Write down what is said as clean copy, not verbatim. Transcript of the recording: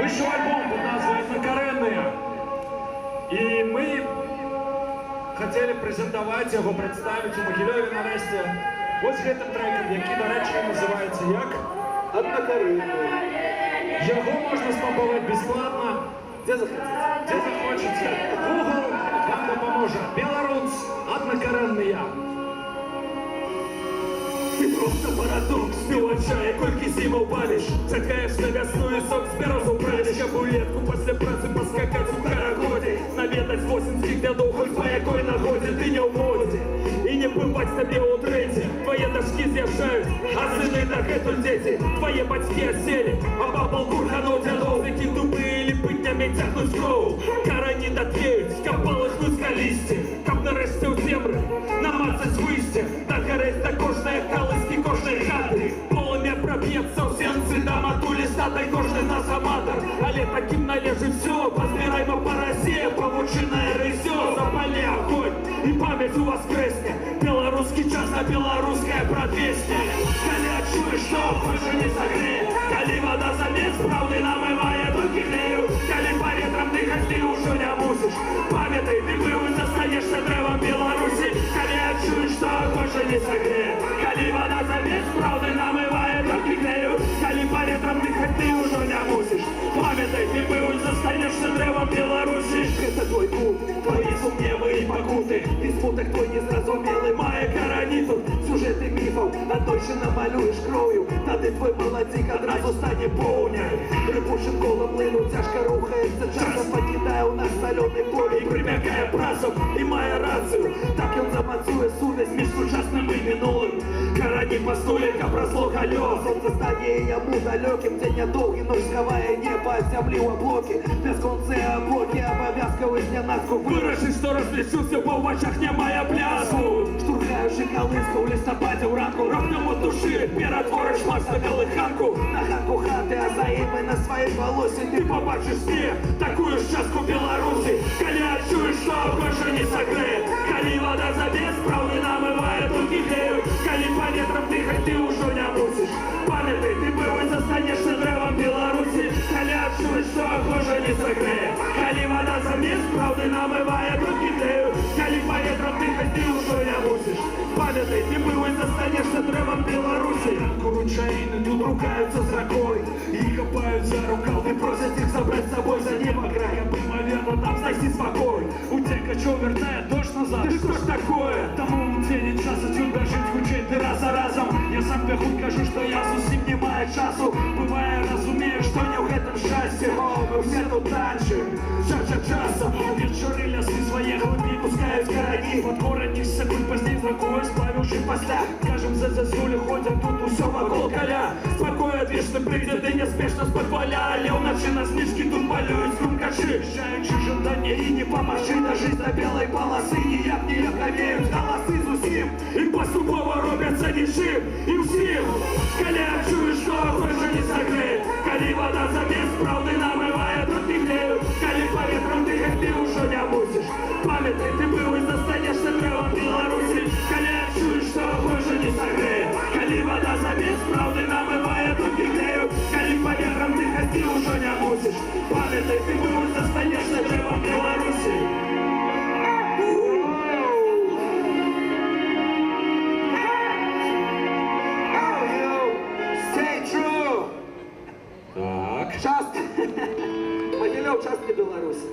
Вышел альбом под названием «Однокоренные». И мы хотели презентовать его, представить у Могилеве нарешті. Ось гэтым треком, який, до речі, називається як «Однокоренные». Його можна спробувати безплатно, де захочете. Google вам допоможе. Белорус «Однокоренные». Ты просто парадокс, мелочая, кольки зиму палишь. Чакаешь на весну и сок с березу правишь. Кабулетку после працы поскакать у карагоде. Наведать 80 годов хоть по якой нагоде. Ты не в моде и не бывать тебе у трети. Твои дошки з'явшают, а сыны так это дети. Твои батьки осели, а бабал курхануть дядов. Таки тупые или пытнями тягнуть в кроу. Карани дотлеют, скопалыхнуть скалисти. Кап нарешті у землю, намацать висті. Так горить на кожної калиски, кожної хати. Полум'я проб'ється у сенці, да матулі статай кожний нас аматор. Але таким належить все, позбираємо по Росії, павучиное рысье, запали огонь, и память у воскресне. Белорусский час на белорусское предвестие. Коли чуешь, что больше не согреет, коли вода замес, правды намывает руки грею, коли по ветрам дыхать ты уже не мусишь. Памятай, ты был и застанешься древом Беларуси. Коли чуешь, что больше не согреет, коли вода замес, правды намывает руки грею, коли по ветрам дыхать ты уже не мусишь. Памятай, ты был и застанешься древом Беларуси. Это твой путь, твои сумневы и покуты, и смуток твой незразумелый, моя корони тут сюжеты мифов, надольше намалюешь кровью, тады твой молодик одразу стане поуняй. Рыбушим колом лыну тяжко рухается часом, покидая у нас соленый поле и примякая прасом, и моя рацию, так он замацує сувязь між сучасним і минулим. Корони постулек, а прозлог алё, солнце стане яму далеким, день недолгий, ночь сковая небо от земли у облоки, без конца облоки, обовязковый дня наску вырашить, что различуся, бо в очах не моя плясу. Штурхаючи калиску у листопаді у ранку, ровнем от души перетвориш марш на колиханку. На ханку хати, а за ими на своїй волосі ти побачиш сні, такую щаску Беларуси. Коли чуєш, що больше не согреет, коли вода забес, правды намывает руки грею, коли по ветрам дыхать ты уже не мусишь. Памятай, ты был и застанешься древом Беларуси. Коли чуєш, що больше не согреет, коли вода забес, правды намывает руки грею, коли по ветрам дыхать ты уже не мусишь. Памятай, ты был и застанешься древом Беларуси. Куручаїни тут ругаются с ракой и копают за рукав, и просят их забрать с собой за небо края. Примавера, там снайти спокой. Утека, чё вертает дождь назад? Ты что ж такое? Тому день час отсюда жить учить ты раз за разом. Я сам пехут кажу, что я зусім не маю часу. Быває, разумею, что не в этом счастье. Мы все тут танчим, часом. Вечори лясы свои глуби пускают корони. Под город 10 секунд поздней знакомый сплавивший посля. Скажем, за зазули ходят тут усё вокол коля. Спокой отвечный прийдет и неспешно с подполя. Але уночі на снижки тут полюють стрункачи. Жаючи жадання і не помаши, на жизнь до белой полосы ніяк не ковеют голосы з усім. І поступово робляться нічим і всім. Коли чуєш, що больше не согреет, коли вода забес, правды намывает руки грею, коли по ветрам дыхать ты уже не мусишь. Памятай, ты был и застанешься древом Беларуси. Коли чуєш, що больше не согреет, коли вода забес, правды намывает руки грею, коли по ветрам дыхать ты уже не мусишь. Памятай, ты был и застанешься древом Беларуси. Так. Часто. Могилев, часто Беларусь.